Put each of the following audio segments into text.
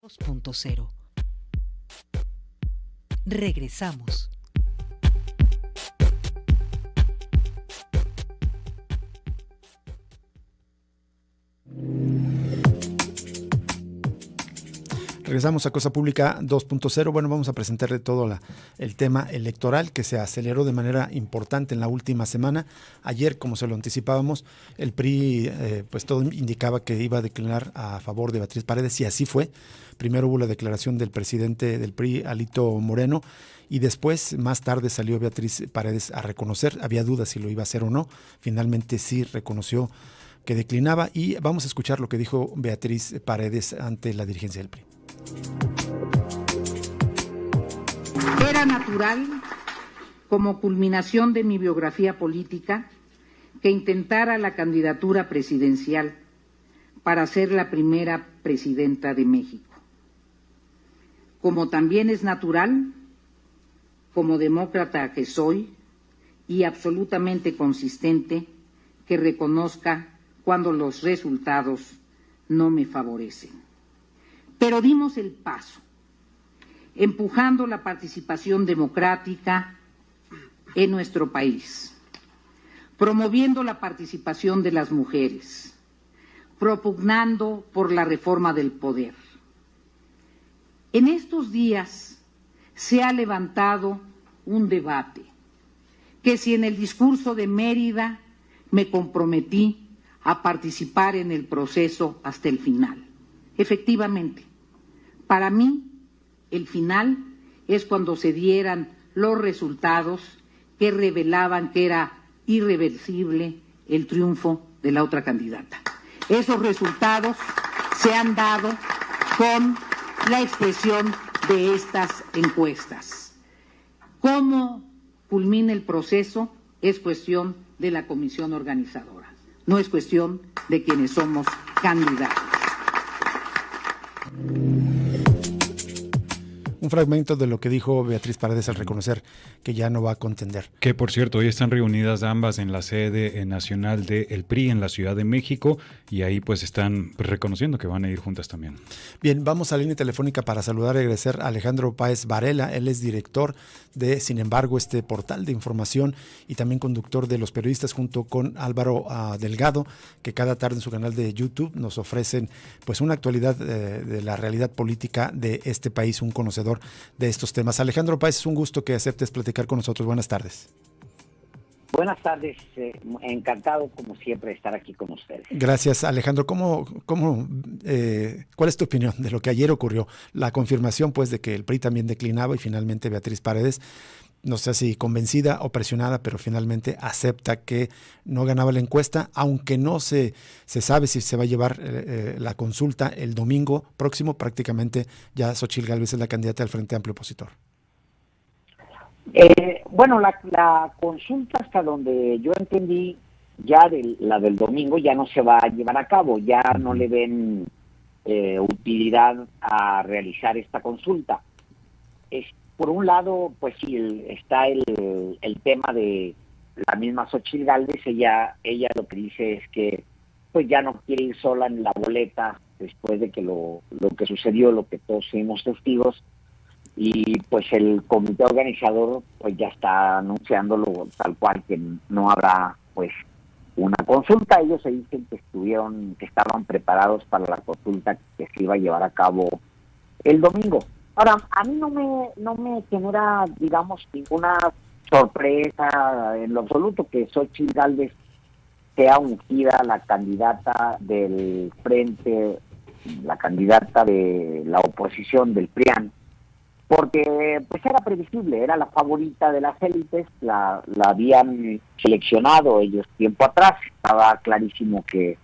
2.0. Regresamos. Regresamos a Cosa Pública 2.0. Bueno, vamos a presentarle todo el tema electoral que se aceleró de manera importante en la última semana. Ayer, como se lo anticipábamos, el PRI, pues todo indicaba que iba a declinar a favor de Beatriz Paredes, y así fue. Primero hubo la declaración del presidente del PRI, Alito Moreno, y después, más tarde, salió Beatriz Paredes a reconocer. Había dudas si lo iba a hacer o no. Finalmente sí reconoció que declinaba, y vamos a escuchar lo que dijo Beatriz Paredes ante la dirigencia del PRI. Era natural, como culminación de mi biografía política, que intentara la candidatura presidencial para ser la primera presidenta de México. Como también es natural, como demócrata que soy y absolutamente consistente, que reconozca cuando los resultados no me favorecen. Pero dimos el paso, empujando la participación democrática en nuestro país, promoviendo la participación de las mujeres, propugnando por la reforma del poder. En estos días se ha levantado un debate que, si en el discurso de Mérida me comprometí a participar en el proceso hasta el final. Efectivamente, para mí, el final es cuando se dieran los resultados que revelaban que era irreversible el triunfo de la otra candidata. Esos resultados se han dado con la expresión de estas encuestas. ¿Cómo culmina el proceso? Es cuestión de la comisión organizadora, no es cuestión de quienes somos candidatos. Un fragmento de lo que dijo Beatriz Paredes al reconocer que ya no va a contender. Que, por cierto, hoy están reunidas ambas en la sede nacional del PRI en la Ciudad de México, y ahí pues están reconociendo que van a ir juntas también. Bien, vamos a la línea telefónica para saludar y agradecer a Alejandro Páez Varela. Él es director de Sin Embargo, este portal de información, y también conductor de Los Periodistas, junto con Álvaro Delgado, que cada tarde en su canal de YouTube nos ofrecen pues una actualidad de la realidad política de este país, un conocedor de estos temas. Alejandro Páez, es un gusto que aceptes platicar con nosotros. Buenas tardes. Buenas tardes, encantado como siempre de estar aquí con ustedes. Gracias, Alejandro. ¿Cuál es tu opinión de lo que ayer ocurrió? La confirmación pues de que el PRI también declinaba, y finalmente Beatriz Paredes, no sé si convencida o presionada, pero finalmente acepta que no ganaba la encuesta, aunque no se sabe si se va a llevar la consulta el domingo próximo. Prácticamente ya Xóchitl Gálvez es la candidata del Frente Amplio Opositor. Bueno, la consulta, hasta donde yo entendí, ya la del domingo ya no se va a llevar a cabo, ya no le ven utilidad a realizar esta consulta. Por un lado, pues sí, está el tema de la misma Xóchitl Gálvez. Ella lo que dice es que pues ya no quiere ir sola en la boleta después de que lo que sucedió, lo que todos fuimos testigos, y pues el comité organizador pues ya está anunciándolo tal cual, que no habrá pues una consulta. Ellos se dicen que estaban preparados para la consulta que se iba a llevar a cabo el domingo. Ahora, a mí no me genera, digamos, ninguna sorpresa en lo absoluto que Xóchitl Gálvez sea ungida la candidata del frente, la candidata de la oposición del PRIAN, porque pues era previsible, era la favorita de las élites, la habían seleccionado ellos tiempo atrás, estaba clarísimo que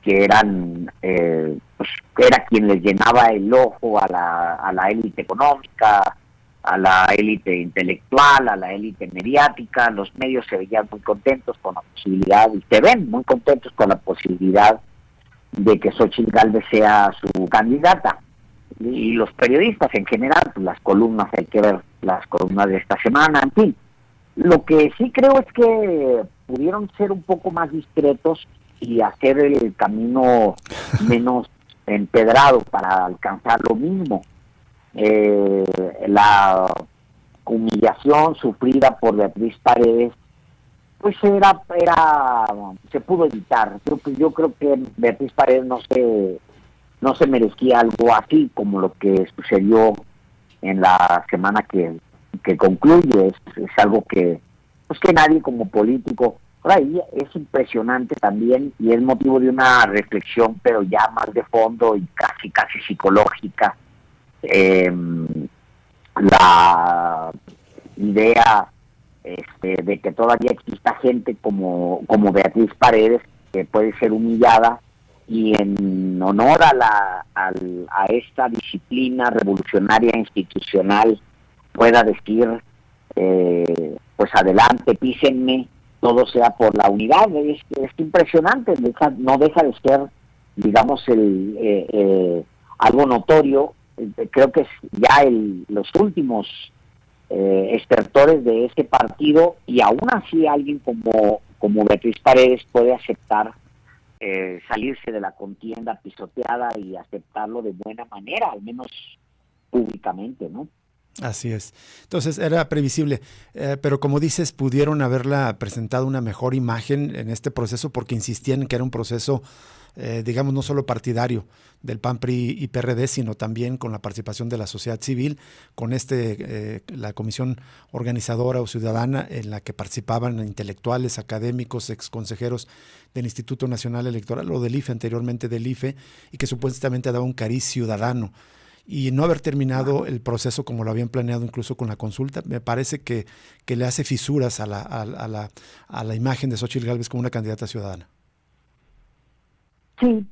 eran pues era quien les llenaba el ojo a la élite económica, a la élite intelectual, a la élite mediática. Los medios se veían muy contentos con la posibilidad, y se ven muy contentos con la posibilidad de que Xóchitl Gálvez sea su candidata. Y los periodistas en general, pues las columnas, hay que ver las columnas de esta semana, en fin. Lo que sí creo es que pudieron ser un poco más discretos y hacer el camino menos empedrado para alcanzar lo mismo. La humillación sufrida por Beatriz Paredes, pues se pudo evitar. Yo creo que Beatriz Paredes no se merecía algo así como lo que sucedió en la semana que concluye. Es algo que nadie como político, por ahí es impresionante también, y es motivo de una reflexión, pero ya más de fondo y casi psicológica. La idea de que todavía exista gente como Beatriz Paredes, que puede ser humillada, y en honor a esta disciplina revolucionaria institucional pueda decir, pues adelante, písenme, todo sea por la unidad. Es impresionante, no deja de ser, digamos, algo notorio. Creo que es ya los últimos estertores de este partido, y aún así alguien como Beatriz Paredes puede aceptar salirse de la contienda pisoteada y aceptarlo de buena manera, al menos públicamente, ¿no? Así es. Entonces era previsible, pero como dices, pudieron haberla presentado una mejor imagen en este proceso, porque insistían en que era un proceso, digamos, no solo partidario del PAN, PRI y PRD, sino también con la participación de la sociedad civil, con la comisión organizadora o ciudadana en la que participaban intelectuales, académicos, exconsejeros del Instituto Nacional Electoral o del IFE, anteriormente del IFE, y que supuestamente daba un cariz ciudadano. Y no haber terminado el proceso como lo habían planeado, incluso con la consulta, me parece que le hace fisuras a la imagen de Xóchitl Gálvez como una candidata ciudadana. Sí,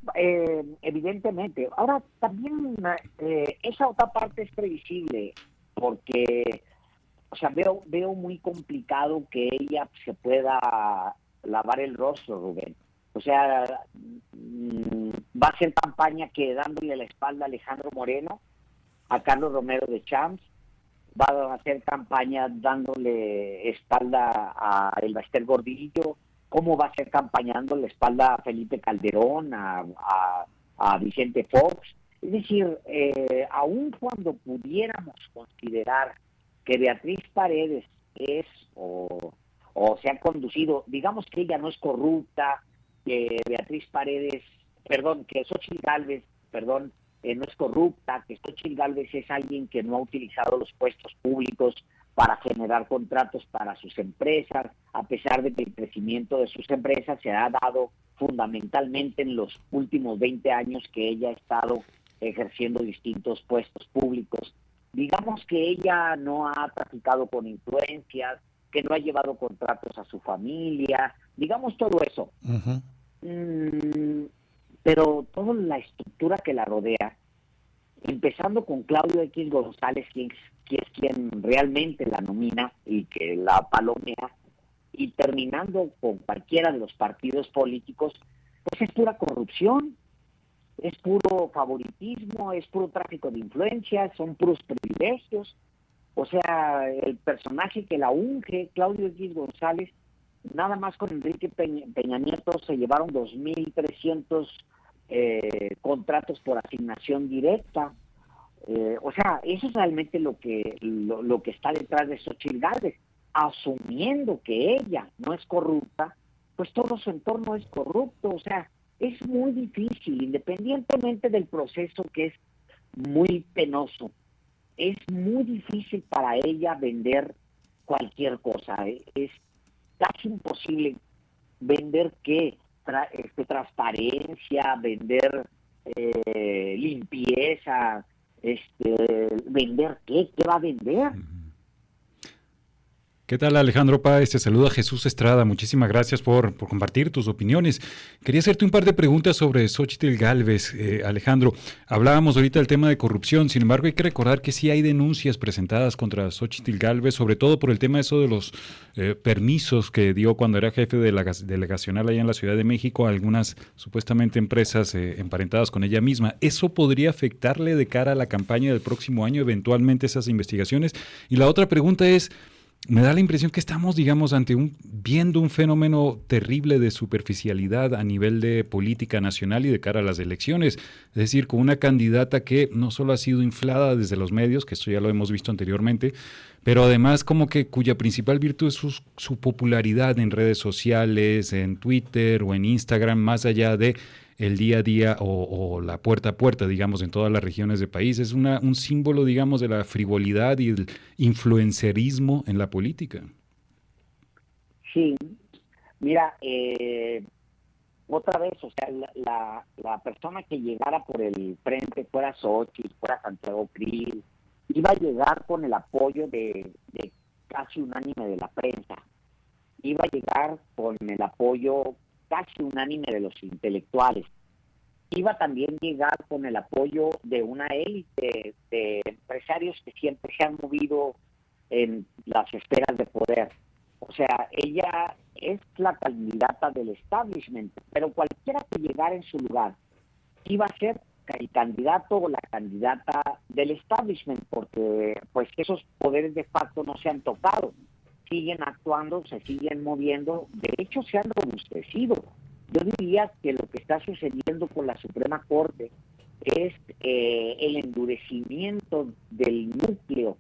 evidentemente. Ahora, también esa otra parte es previsible, porque, o sea, veo muy complicado que ella se pueda lavar el rostro, Rubén. O sea, va a hacer campaña que dándole la espalda a Alejandro Moreno, a Carlos Romero de Champs, va a hacer campaña dándole espalda a El Baester Gordillo, cómo va a ser campañando la espalda a Felipe Calderón, a Vicente Fox. Es decir, aun cuando pudiéramos considerar que Beatriz Paredes es o se ha conducido, digamos que ella no es corrupta, que Xóchitl Gálvez, no es corrupta, que Xóchitl Gálvez es alguien que no ha utilizado los puestos públicos para generar contratos para sus empresas, a pesar de que el crecimiento de sus empresas se ha dado fundamentalmente en los últimos 20 años que ella ha estado ejerciendo distintos puestos públicos. Digamos que ella no ha traficado con influencias, que no ha llevado contratos a su familia, digamos todo eso. Uh-huh. Pero toda la estructura que la rodea, empezando con Claudio X González, que es quien realmente la nomina y que la palomea, y terminando con cualquiera de los partidos políticos, pues es pura corrupción, es puro favoritismo, es puro tráfico de influencias, son puros privilegios. O sea, el personaje que la unge, Claudio X González, nada más con Enrique Peña Nieto se llevaron 2,300 contratos por asignación directa. O sea, eso es realmente lo que está detrás de Xóchitl Gálvez. Asumiendo que ella no es corrupta, pues todo su entorno es corrupto. O sea, es muy difícil, independientemente del proceso que es muy penoso, es muy difícil para ella vender cualquier cosa. Es casi imposible vender transparencia, vender limpieza, vender qué va a vender. ¿Qué tal, Alejandro Páez? Te saluda Jesús Estrada. Muchísimas gracias por compartir tus opiniones. Quería hacerte un par de preguntas sobre Xóchitl Gálvez, Alejandro. Hablábamos ahorita del tema de corrupción, sin embargo hay que recordar que sí hay denuncias presentadas contra Xóchitl Gálvez, sobre todo por el tema eso de los permisos que dio cuando era jefe de la delegacional allá en la Ciudad de México a algunas supuestamente empresas emparentadas con ella misma. ¿Eso podría afectarle de cara a la campaña del próximo año, eventualmente esas investigaciones? Y la otra pregunta es, me da la impresión que estamos, digamos, viendo un fenómeno terrible de superficialidad a nivel de política nacional y de cara a las elecciones. Es decir, con una candidata que no solo ha sido inflada desde los medios, que esto ya lo hemos visto anteriormente, pero además como que cuya principal virtud es su popularidad en redes sociales, en Twitter o en Instagram, más allá de el día a día o la puerta a puerta, digamos, en todas las regiones del país. Es un símbolo, digamos, de la frivolidad y el influencerismo en la política. Sí, mira, otra vez, o sea, la persona que llegara por el frente, fuera Xochitl, fuera Santiago Krill, iba a llegar con el apoyo de casi unánime de la prensa, iba a llegar con el apoyo casi unánime de los intelectuales, iba también a llegar con el apoyo de una élite de empresarios que siempre se han movido en las esferas de poder. O sea, ella es la candidata del establishment, pero cualquiera que llegara en su lugar iba a ser el candidato o la candidata del establishment, porque pues esos poderes de facto no se han tocado, siguen actuando, se siguen moviendo, de hecho se han robustecido. Yo diría que lo que está sucediendo con la Suprema Corte es el endurecimiento del núcleo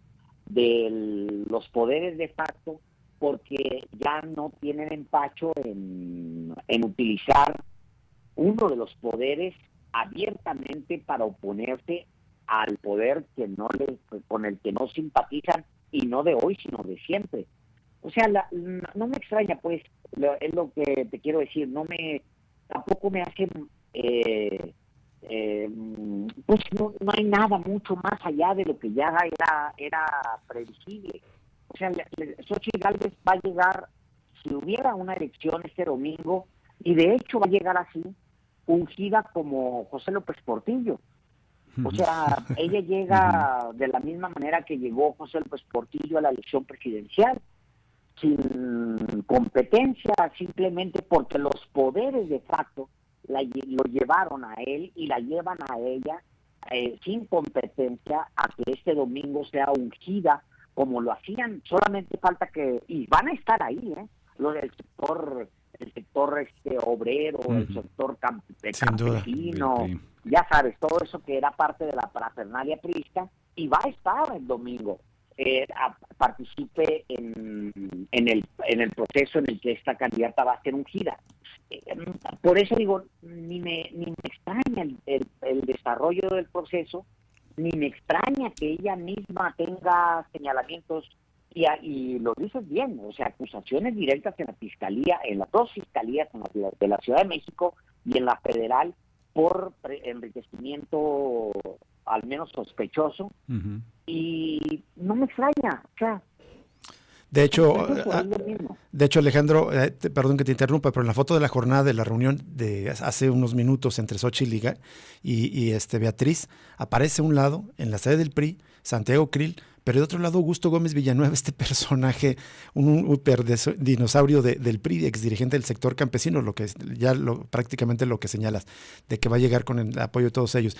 de los poderes de facto, porque ya no tienen empacho en utilizar uno de los poderes abiertamente para oponerse al poder con el que no simpatizan, y no de hoy, sino de siempre. O sea, no me extraña, pues, es lo que te quiero decir, tampoco me hace, pues no hay nada mucho más allá de lo que ya era previsible. O sea, Xochitl Gálvez va a llegar, si hubiera una elección este domingo, y de hecho va a llegar así, ungida como José López Portillo. O sea, ella llega de la misma manera que llegó José López Portillo a la elección presidencial, sin competencia, simplemente porque los poderes de facto lo llevaron a él y la llevan a ella sin competencia a que este domingo sea ungida como lo hacían. Solamente falta y van a estar ahí, lo del el sector obrero, el sector campesino, ya sabes, todo eso que era parte de la parafernalia priista, y va a estar el domingo. Participe en el proceso en el que esta candidata va a ser ungida. Por eso digo, ni me extraña el desarrollo del proceso, ni me extraña que ella misma tenga señalamientos, y lo dices bien, o sea, acusaciones directas en la fiscalía, en las dos fiscalías, en la de la Ciudad de México y en la federal, por enriquecimiento al menos sospechoso, y no me extraña, o sea. De hecho, Alejandro, perdón que te interrumpa, pero en la foto de la jornada de la reunión de hace unos minutos entre Xochitl y Beatriz, aparece a un lado, en la sede del PRI, Santiago Krill, pero de otro lado Augusto Gómez Villanueva, este personaje, un dinosaurio del PRI, exdirigente del sector campesino, prácticamente lo que señalas, de que va a llegar con el apoyo de todos ellos.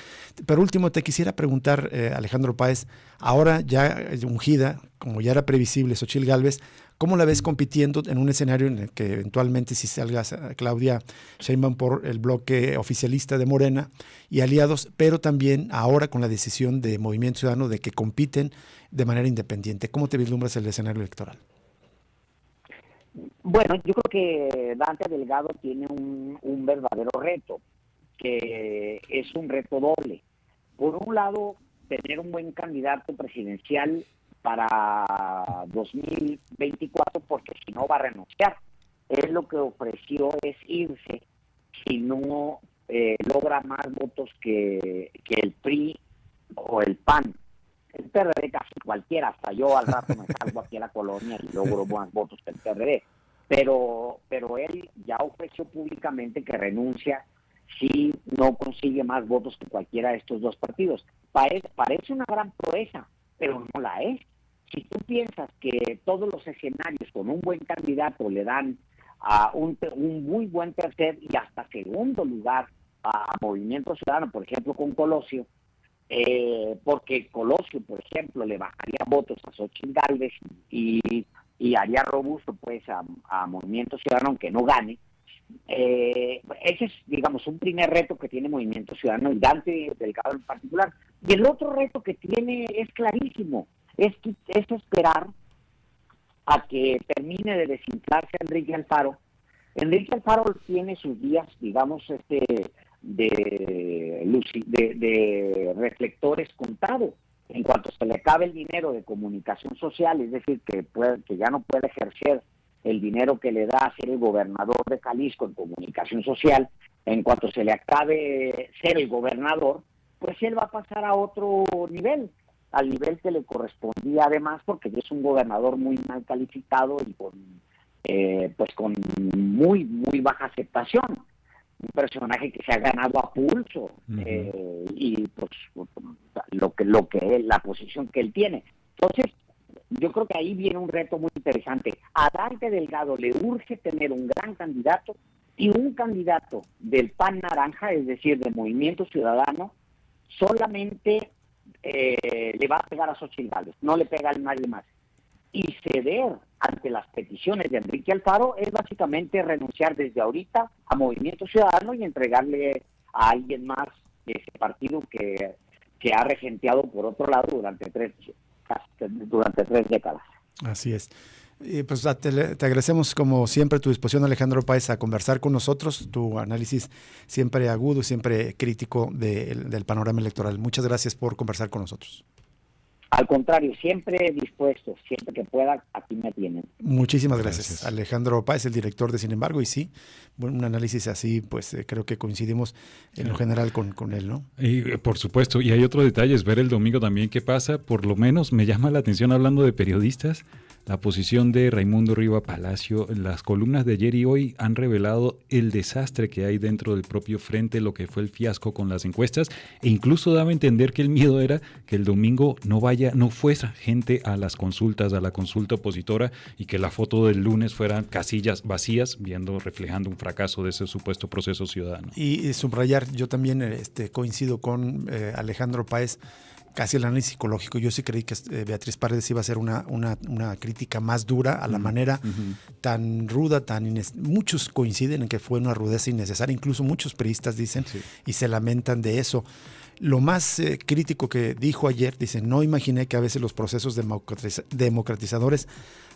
Pero último, te quisiera preguntar, Alejandro Páez, ahora ya ungida, como ya era previsible, Xochitl Gálvez, ¿cómo la ves compitiendo en un escenario en el que eventualmente si salga Claudia Sheinbaum por el bloque oficialista de Morena y aliados, pero también ahora con la decisión de Movimiento Ciudadano de que compiten de manera independiente? ¿Cómo te vislumbras el escenario electoral? Bueno, yo creo que Dante Delgado tiene un verdadero reto, que es un reto doble. Por un lado, tener un buen candidato presidencial para 2024, porque si no va a renunciar. Él lo que ofreció es irse si no logra más votos que el PRI o el PAN. El PRD casi cualquiera, hasta yo al rato me salgo aquí a la colonia y logro más votos que el PRD. Pero él ya ofreció públicamente que renuncia si no consigue más votos que cualquiera de estos dos partidos. Parece una gran proeza, pero no la es. Si tú piensas que todos los escenarios con un buen candidato le dan a un muy buen tercer y hasta segundo lugar a Movimiento Ciudadano, por ejemplo con Colosio, porque Colosio, por ejemplo, le bajaría votos a Xochitl Gálvez y y haría robusto pues a Movimiento Ciudadano aunque no gane. Ese es, digamos, un primer reto que tiene Movimiento Ciudadano y Dante Delgado en particular. Y el otro reto que tiene es clarísimo, es esperar a que termine de desinflarse Enrique Alfaro. Enrique Alfaro tiene sus días, digamos, de reflectores contados. En cuanto se le acabe el dinero de comunicación social, es decir, que ya no puede ejercer el dinero que le da ser el gobernador de Jalisco en comunicación social, en cuanto se le acabe ser el gobernador, pues él va a pasar a otro nivel, al nivel que le correspondía además, porque es un gobernador muy mal calificado y con muy, muy baja aceptación. Un personaje que se ha ganado a pulso, y pues la posición que él tiene. Entonces, yo creo que ahí viene un reto muy interesante. A Dante Delgado le urge tener un gran candidato y un candidato del PAN naranja, es decir, del Movimiento Ciudadano, solamente le va a pegar a Xóchitl Gálvez, no le pega a nadie más. Y ceder ante las peticiones de Enrique Alfaro es básicamente renunciar desde ahorita a Movimiento Ciudadano y entregarle a alguien más ese partido que ha regenteado por otro lado durante tres décadas. Así es. Pues te agradecemos como siempre tu disposición, Alejandro Páez, a conversar con nosotros, tu análisis siempre agudo, siempre crítico del panorama electoral. Muchas gracias por conversar con nosotros. Al contrario, siempre dispuesto, siempre que pueda, aquí me tienen. Muchísimas gracias. Alejandro Páez, el director de Sin embargo, y sí, bueno, un análisis así, pues creo que coincidimos en lo general con él, ¿no? Y por supuesto, y hay otro detalle, es ver el domingo también qué pasa. Por lo menos me llama la atención, hablando de periodistas, la posición de Raimundo Riva Palacio. Las columnas de ayer y hoy han revelado el desastre que hay dentro del propio frente, lo que fue el fiasco con las encuestas, e incluso daba a entender que el miedo era que el domingo no fuese gente a las consultas, a la consulta opositora, y que la foto del lunes fueran casillas vacías, reflejando un fracaso de ese supuesto proceso ciudadano. Y subrayar, yo también coincido con Alejandro Páez, casi el análisis psicológico. Yo sí creí que Beatriz Paredes iba a hacer una crítica más dura a la manera tan ruda, muchos coinciden en que fue una rudeza innecesaria, incluso muchos priistas dicen, y se lamentan de eso. Lo más crítico que dijo ayer, dice, no imaginé que a veces los procesos democratizadores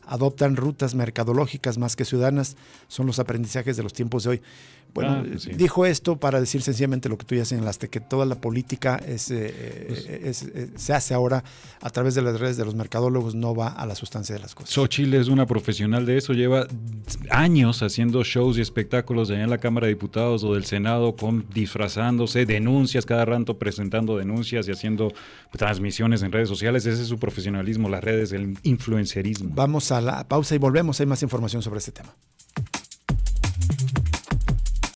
adoptan rutas mercadológicas más que ciudadanas, son los aprendizajes de los tiempos de hoy. Bueno, dijo esto para decir sencillamente lo que tú ya señalaste, que toda la política se hace ahora a través de las redes de los mercadólogos, no va a la sustancia de las cosas. Xóchitl es una profesional de eso, lleva años haciendo shows y espectáculos allá en la Cámara de Diputados o del Senado, disfrazándose, denuncias, cada rato presentando denuncias y haciendo transmisiones en redes sociales. Ese es su profesionalismo, las redes, el influencerismo. Vamos a la pausa y volvemos, hay más información sobre este tema.